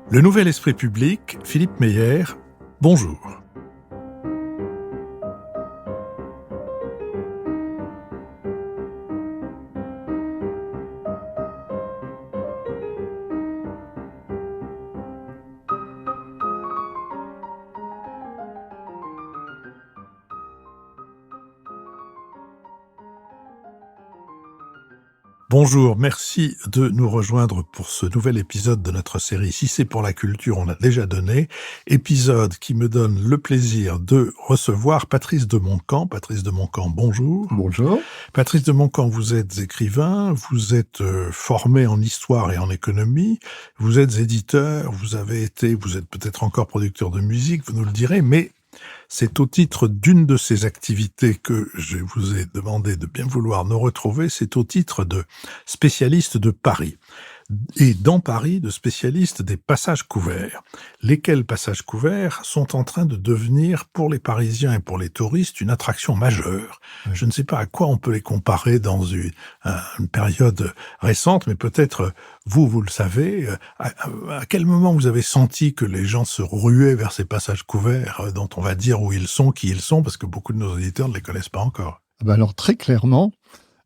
Le Nouvel Esprit Public, Philippe Meyer, bonjour. Bonjour, merci de nous rejoindre pour ce nouvel épisode de notre série Si c'est pour la culture, on a déjà donné. Épisode qui me donne le plaisir de recevoir Patrice de Montcamp. Patrice de Montcamp, bonjour. Bonjour. Patrice de Montcamp, vous êtes écrivain, vous êtes formé en histoire et en économie, vous êtes éditeur, vous êtes peut-être encore producteur de musique, vous nous le direz, mais c'est au titre d'une de ces activités que je vous ai demandé de bien vouloir nous retrouver, c'est au titre de spécialiste de Paris. Et dans Paris, de spécialiste des passages couverts. Lesquels passages couverts sont en train de devenir, pour les Parisiens et pour les touristes, une attraction majeure. Je ne sais pas à quoi on peut les comparer dans une période récente, mais peut-être vous le savez. À quel moment vous avez senti que les gens se ruaient vers ces passages couverts dont on va dire où ils sont, qui ils sont, parce que beaucoup de nos auditeurs ne les connaissent pas encore. Alors très clairement,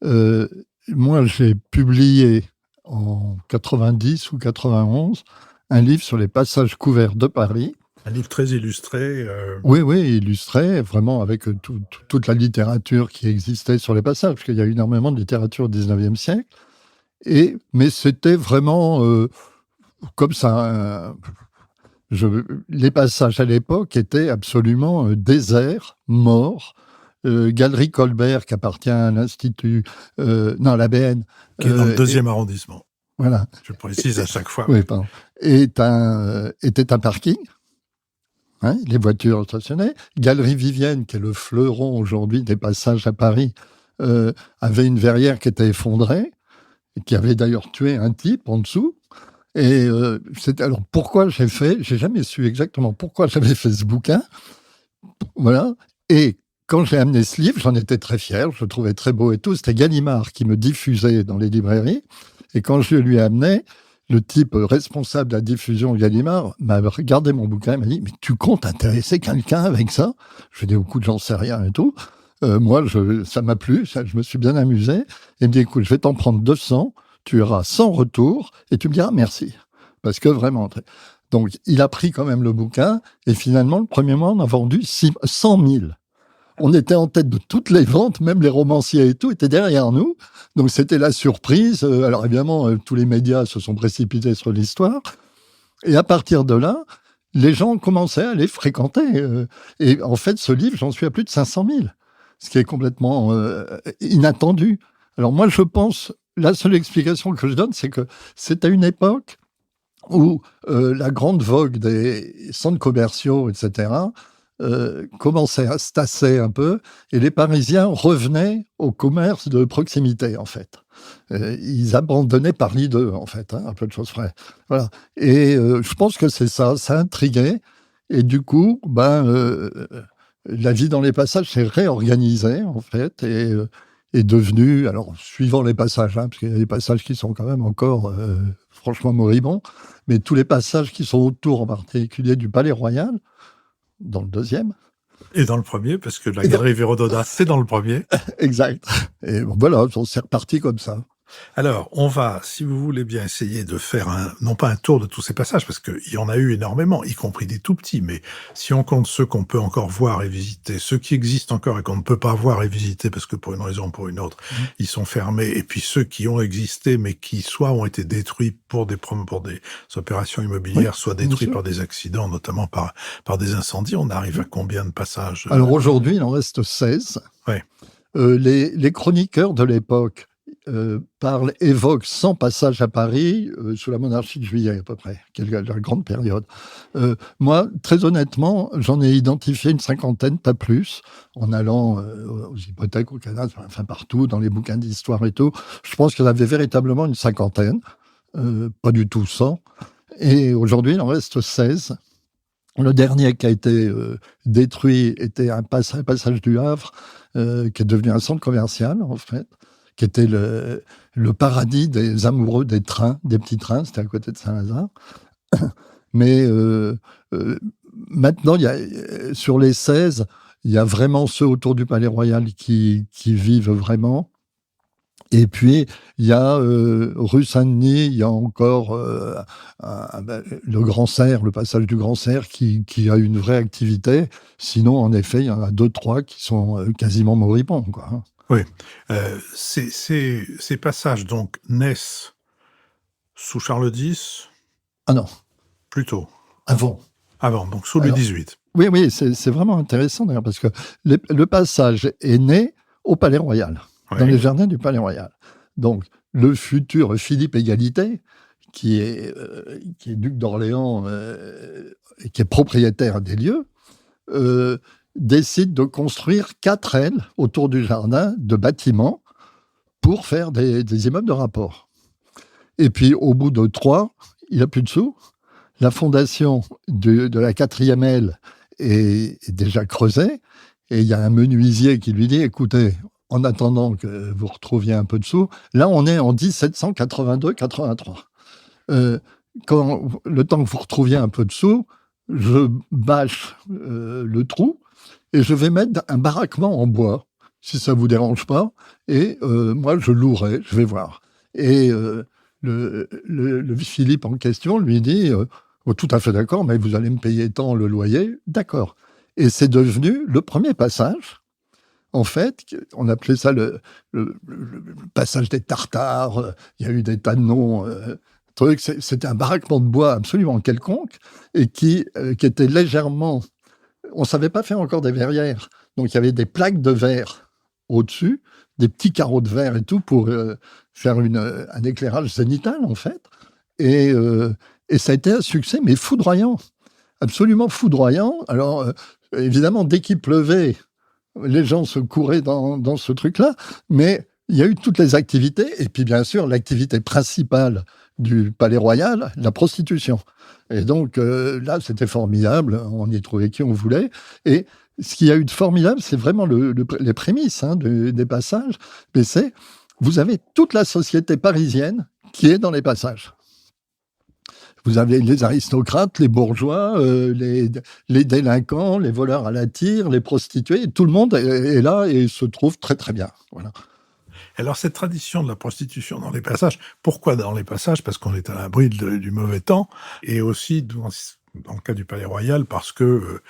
moi j'ai publié en 90 ou 91 un livre sur les passages couverts de Paris. Un livre très illustré. Oui, illustré, vraiment avec toute la littérature qui existait sur les passages, parce qu'il y a énormément de littérature au 19e siècle. Mais c'était vraiment comme ça. Les passages à l'époque étaient absolument déserts, morts. Galerie Colbert, qui appartient à l'Institut, l'ABN. Qui est dans le 2e arrondissement. Voilà. Je précise à chaque fois. Oui, pardon. Était un parking. Hein, les voitures stationnées. Galerie Vivienne, qui est le fleuron aujourd'hui des passages à Paris, avait une verrière qui était effondrée, et qui avait d'ailleurs tué un type en dessous. Et alors pourquoi j'ai jamais su exactement pourquoi j'avais fait ce bouquin. Voilà. Et quand j'ai amené ce livre, j'en étais très fier, je le trouvais très beau et tout. C'était Gallimard qui me diffusait dans les librairies. Et quand je lui ai amené, le type responsable de la diffusion Gallimard m'a regardé mon bouquin et m'a dit « Mais tu comptes intéresser quelqu'un avec ça ?» Je lui ai dit « Beaucoup de gens ne savent rien et tout. Moi, ça m'a plu, je me suis bien amusé. » Il me dit « Écoute, je vais t'en prendre 200, tu iras sans retour et tu me diras merci. » Parce que vraiment... Donc, il a pris quand même le bouquin et finalement, le premier mois, on a vendu 100 000. On était en tête de toutes les ventes, même les romanciers et tout étaient derrière nous. Donc, c'était la surprise. Alors, évidemment, tous les médias se sont précipités sur l'histoire. Et à partir de là, les gens commençaient à les fréquenter. Et en fait, ce livre, j'en suis à plus de 500 000. Ce qui est complètement inattendu. Alors, moi, je pense, la seule explication que je donne, c'est que c'est à une époque où la grande vogue des centres commerciaux, etc., commençait à se tasser un peu, et les Parisiens revenaient au commerce de proximité, en fait. Ils abandonnaient Paris 2, en fait, un peu de choses près. Voilà. Et je pense que c'est ça intriguait, et du coup, la vie dans les passages s'est réorganisée, en fait, et est devenue, alors, suivant les passages, parce qu'il y a des passages qui sont quand même encore franchement moribonds, mais tous les passages qui sont autour, en particulier du Palais Royal, dans le 2e. Et dans le 1er, parce que la galerie Vérodona, c'est dans le 1er. Exact. Et voilà, on s'est reparti comme ça. Alors, on va, si vous voulez bien, essayer de faire non pas un tour de tous ces passages, parce qu'il y en a eu énormément, y compris des tout petits, mais si on compte ceux qu'on peut encore voir et visiter, ceux qui existent encore et qu'on ne peut pas voir et visiter, parce que pour une raison ou pour une autre, ils sont fermés, et puis ceux qui ont existé, mais qui soit ont été détruits pour des opérations immobilières, soit détruits par des accidents, notamment par des incendies, on arrive à combien de passages Alors aujourd'hui, il en reste 16. Ouais. Les chroniqueurs de l'époque évoque 100 passages à Paris sous la monarchie de Juillet à peu près, qui est la grande période. Moi, très honnêtement, j'en ai identifié une 50aine, pas plus, en allant aux hypothèques, au Canada, enfin partout, dans les bouquins d'histoire et tout. Je pense qu'il y en avait véritablement une 50aine, pas du tout 100. Et aujourd'hui, il en reste 16. Le dernier qui a été détruit était un passage du Havre, qui est devenu un centre commercial, en fait, qui était le paradis des amoureux des trains, des petits trains, c'était à côté de Saint-Lazare. Mais maintenant, sur les 16, il y a vraiment ceux autour du Palais Royal qui vivent vraiment. Et puis, il y a rue Saint-Denis, il y a encore le Grand Cerf, le passage du Grand Cerf qui a une vraie activité. Sinon, en effet, il y en a 2-3 qui sont quasiment moribonds, quoi. Oui. Ces passages, donc, naissent sous Charles X? Ah non, Plutôt. avant. Avant, donc sous Louis XVIII. Oui, c'est vraiment intéressant d'ailleurs, parce que le passage est né au Palais Royal, dans les jardins du Palais Royal. Donc, le futur Philippe Égalité, qui est duc d'Orléans et qui est propriétaire des lieux, décide de construire 4 ailes autour du jardin de bâtiments pour faire des immeubles de rapport. Et puis, au bout de 3, il n'a plus de sous. La fondation de la 4e aile est déjà creusée. Et il y a un menuisier qui lui dit, écoutez, en attendant que vous retrouviez un peu de sous, là, on est en 1782-83. Quand le temps que vous retrouviez un peu de sous, je bâche le trou et je vais mettre un baraquement en bois, si ça vous dérange pas. Et moi, je louerai, je vais voir. Et le Philippe en question lui dit oh, tout à fait d'accord, mais vous allez me payer tant le loyer. D'accord. Et c'est devenu le premier passage. En fait, on appelait ça le passage des Tartares. Il y a eu des tas de noms. C'était un baraquement de bois absolument quelconque et qui était légèrement... On ne savait pas faire encore des verrières. Donc, il y avait des plaques de verre au-dessus, des petits carreaux de verre et tout pour faire un éclairage zénital, en fait. Et ça a été un succès, mais foudroyant. Absolument foudroyant. Alors, évidemment, dès qu'il pleuvait, les gens se couraient dans ce truc-là, mais il y a eu toutes les activités, et puis bien sûr, l'activité principale du Palais Royal, la prostitution. Et donc là, c'était formidable, on y trouvait qui on voulait, et ce qu'il y a eu de formidable, c'est vraiment les prémices des passages, mais c'est, vous avez toute la société parisienne qui est dans les passages. Vous avez les aristocrates, les bourgeois, les délinquants, les voleurs à la tire, les prostituées. Tout le monde est là et se trouve très, très bien. Voilà. Alors, cette tradition de la prostitution dans les passages, pourquoi dans les passages? Parce qu'on est à l'abri du mauvais temps. Et aussi, dans le cas du Palais Royal, parce que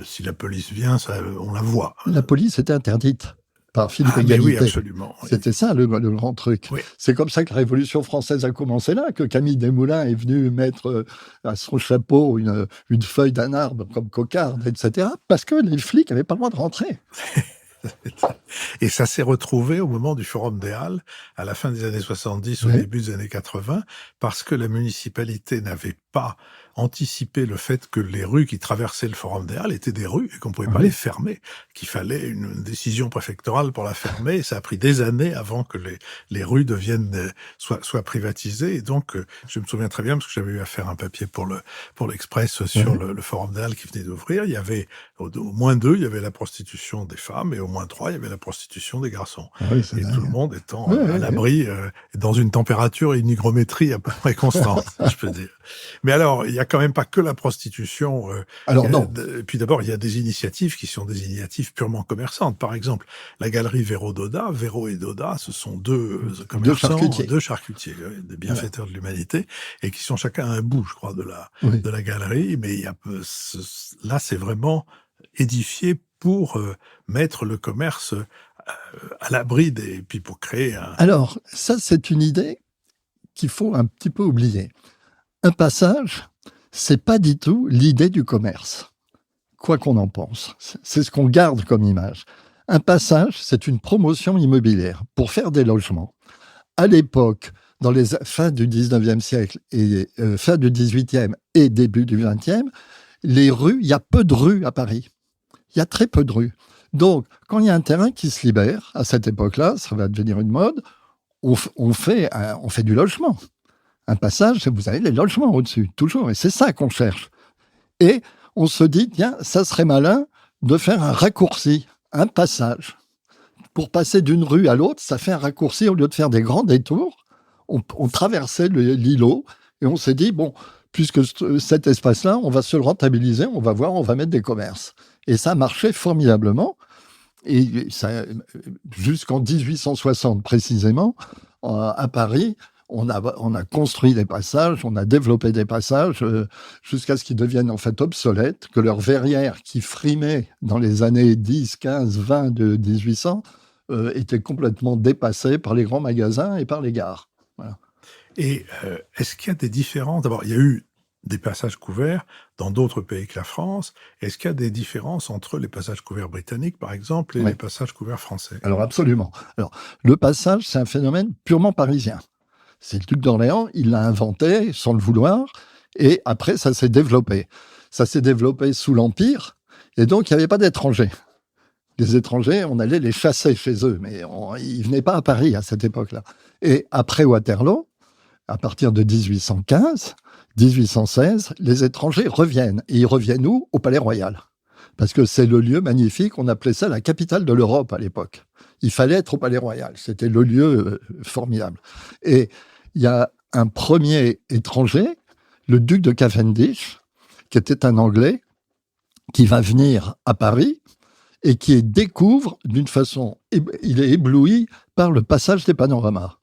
si la police vient, on la voit. La police était interdite par Philippe Égalité. Oui, absolument. Oui. C'était ça le grand truc. Oui. C'est comme ça que la Révolution française a commencé là, que Camille Desmoulins est venu mettre à son chapeau une feuille d'un arbre comme cocarde, etc. Parce que les flics n'avaient pas le droit de rentrer. Et ça s'est retrouvé au moment du Forum des Halles, à la fin des années 70, au début des années 80, parce que la municipalité n'avait pas anticipé le fait que les rues qui traversaient le Forum des Halles étaient des rues et qu'on ne pouvait pas les fermer, qu'il fallait une décision préfectorale pour la fermer. Et ça a pris des années avant que les rues soient privatisées. Et donc, je me souviens très bien, parce que j'avais eu à faire un papier pour l'Express sur le Forum des Halles qui venait d'ouvrir. Il y avait au moins 2, il y avait la prostitution des femmes, et au moins 3, il y avait la prostitution des garçons. Oui, et tout le monde étant à l'abri, dans une température et une hygrométrie à peu près constante, je peux dire. Mais alors, il y a quand même pas que la prostitution. Alors non. Puis d'abord, il y a des initiatives qui sont des initiatives purement commerçantes. Par exemple, la galerie Véro-Doda. Véro et Doda, ce sont deux commerçants, deux charcutiers, des bienfaiteurs de l'humanité, et qui sont chacun à un bout, je crois, de la galerie. Mais là, c'est vraiment édifié pour mettre le commerce à l'abri puis pour créer un... Alors, ça, c'est une idée qu'il faut un petit peu oublier. Un passage, c'est pas du tout l'idée du commerce, quoi qu'on en pense. C'est ce qu'on garde comme image. Un passage, c'est une promotion immobilière pour faire des logements. À l'époque, dans les fins du 19e siècle et fin du 18e et début du 20e, les rues, il y a peu de rues à Paris. Il y a très peu de rues. Donc, quand il y a un terrain qui se libère, à cette époque-là, ça va devenir une mode, on fait du logement. Un passage, vous avez les logements au-dessus, toujours. Et c'est ça qu'on cherche. Et on se dit, tiens, ça serait malin de faire un raccourci, un passage. Pour passer d'une rue à l'autre, ça fait un raccourci. Au lieu de faire des grands détours, on traversait l'îlot et on s'est dit, bon, puisque cet espace-là, on va se le rentabiliser, on va voir, on va mettre des commerces. Et ça a marché formidablement. Et ça, jusqu'en 1860 précisément, à Paris, on a construit des passages, on a développé des passages jusqu'à ce qu'ils deviennent en fait obsolètes, que leurs verrières qui frimaient dans les années 10, 15, 20 de 1800 étaient complètement dépassées par les grands magasins et par les gares. Voilà. Et est-ce qu'il y a des différences? D'abord, il y a eu des passages couverts dans d'autres pays que la France. Est-ce qu'il y a des différences entre les passages couverts britanniques, par exemple, et les passages couverts français? Alors absolument. Alors, le passage, c'est un phénomène purement parisien. C'est le duc d'Orléans, il l'a inventé sans le vouloir, et après, ça s'est développé. Ça s'est développé sous l'Empire, et donc il n'y avait pas d'étrangers. Les étrangers, on allait les chasser chez eux, mais ils ne venaient pas à Paris à cette époque-là. Et après Waterloo, à partir de 1815, 1816, les étrangers reviennent. Et ils reviennent où? Au Palais Royal. Parce que c'est le lieu magnifique, on appelait ça la capitale de l'Europe à l'époque. Il fallait être au Palais Royal, c'était le lieu formidable. Et il y a un premier étranger, le duc de Cavendish, qui était un Anglais, qui va venir à Paris et qui découvre d'une façon... Il est ébloui par le passage des Panoramas,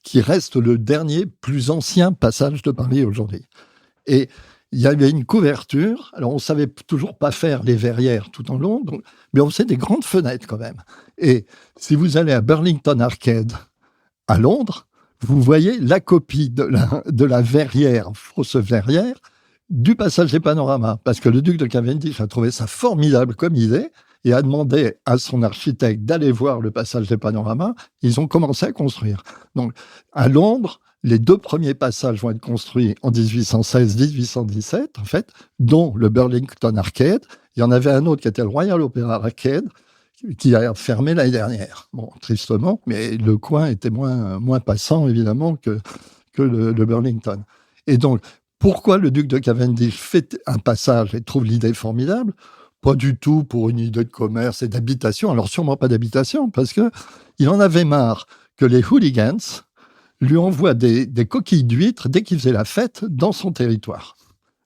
qui reste le dernier plus ancien passage de Paris aujourd'hui. Et il y avait une couverture, alors on ne savait toujours pas faire les verrières tout en long, mais on faisait des grandes fenêtres quand même. Et si vous allez à Burlington Arcade, à Londres, vous voyez la copie de la verrière, fausse verrière, du passage des Panoramas. Parce que le duc de Cavendish a trouvé ça formidable comme idée et a demandé à son architecte d'aller voir le passage des Panoramas. Ils ont commencé à construire. Donc, à Londres, les deux premiers passages vont être construits en 1816-1817, en fait, dont le Burlington Arcade. Il y en avait un autre qui était le Royal Opera Arcade, qui a fermé l'année dernière. Bon, tristement, mais le coin était moins passant, évidemment, que le Burlington. Et donc, pourquoi le duc de Cavendish fait un passage et trouve l'idée formidable? Pas du tout pour une idée de commerce et d'habitation. Alors, sûrement pas d'habitation, parce qu'il en avait marre que les hooligans lui envoient des coquilles d'huîtres dès qu'il faisait la fête dans son territoire,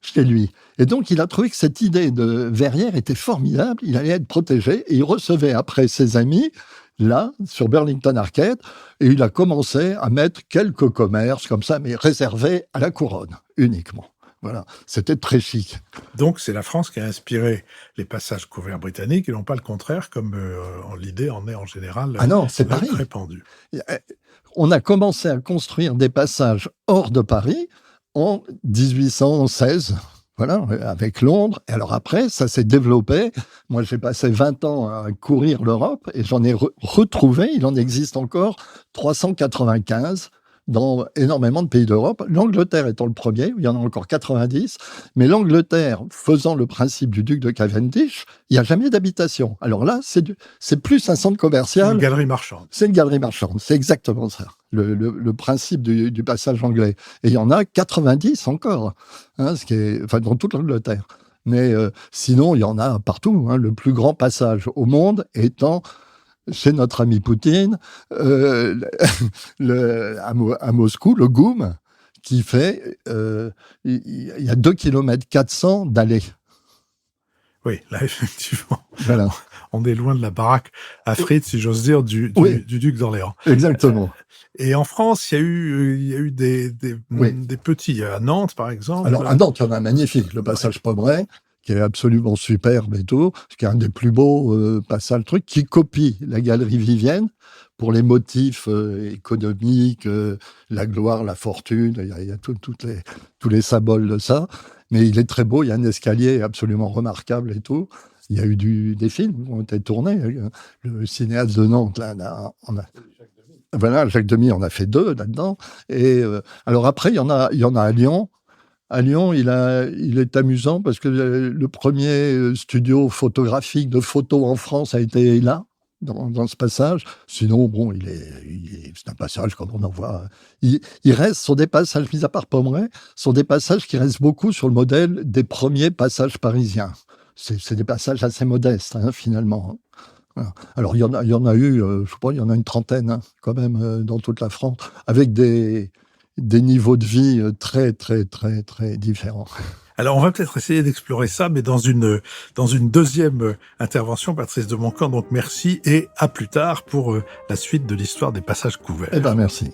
chez lui. Et donc, il a trouvé que cette idée de verrière était formidable, il allait être protégé, et il recevait après ses amis, là, sur Burlington Arcade, et il a commencé à mettre quelques commerces comme ça, mais réservés à la couronne, uniquement. Voilà, c'était très chic. Donc, c'est la France qui a inspiré les passages couverts britanniques, et non pas le contraire, comme l'idée en est en général répandue. On a commencé à construire des passages hors de Paris en 1816, voilà, avec Londres. Et alors après, ça s'est développé. Moi, j'ai passé 20 ans à courir l'Europe et j'en ai retrouvé, il en existe encore 395 dans énormément de pays d'Europe. L'Angleterre étant le premier, il y en a encore 90. Mais l'Angleterre, faisant le principe du duc de Cavendish, il n'y a jamais d'habitation. Alors là, c'est plus un centre commercial. C'est une galerie marchande. C'est une galerie marchande, c'est exactement ça. Le principe du passage anglais. Et il y en a 90 encore, hein, dans toute l'Angleterre. Mais sinon, il y en a partout. Hein. Le plus grand passage au monde étant chez notre ami Poutine, à Moscou, le GUM, qui fait... il y a 2 km 400 d'allées. Oui, là, effectivement. Voilà. On est loin de la baraque à frites, si j'ose dire, du duc d'Orléans. Exactement. Et en France, il y a eu des petits. À Nantes, par exemple. Alors, à Nantes, il y en a un magnifique, le passage Pommeraye, qui est absolument superbe et tout, qui est un des plus beaux passages, qui copie la galerie Vivienne pour les motifs économiques, la gloire, la fortune, il y a tous les symboles de ça. Mais il est très beau, il y a un escalier absolument remarquable et tout. Il y a eu des films qui ont été tournés. Le cinéaste de Nantes, là, Jacques Demy en a fait 2 là-dedans. Et alors après, il y en a à Lyon. À Lyon, il est amusant parce que le premier studio photographique de photos en France a été là, dans ce passage. Sinon, bon, c'est un passage comme on en voit. Il reste, sont des passages, mis à part Pommeraye, sont des passages qui restent beaucoup sur le modèle des premiers passages parisiens. C'est des passages assez modestes, hein, finalement. Voilà. Alors, il y en a eu, je sais pas, il y en a une trentaine, hein, quand même, dans toute la France, avec des des niveaux de vie très, très, très, très différents. Alors, on va peut-être essayer d'explorer ça, mais dans une deuxième intervention, Patrice de Montcamp. Donc, merci et à plus tard pour la suite de l'histoire des passages couverts. Eh ben, merci.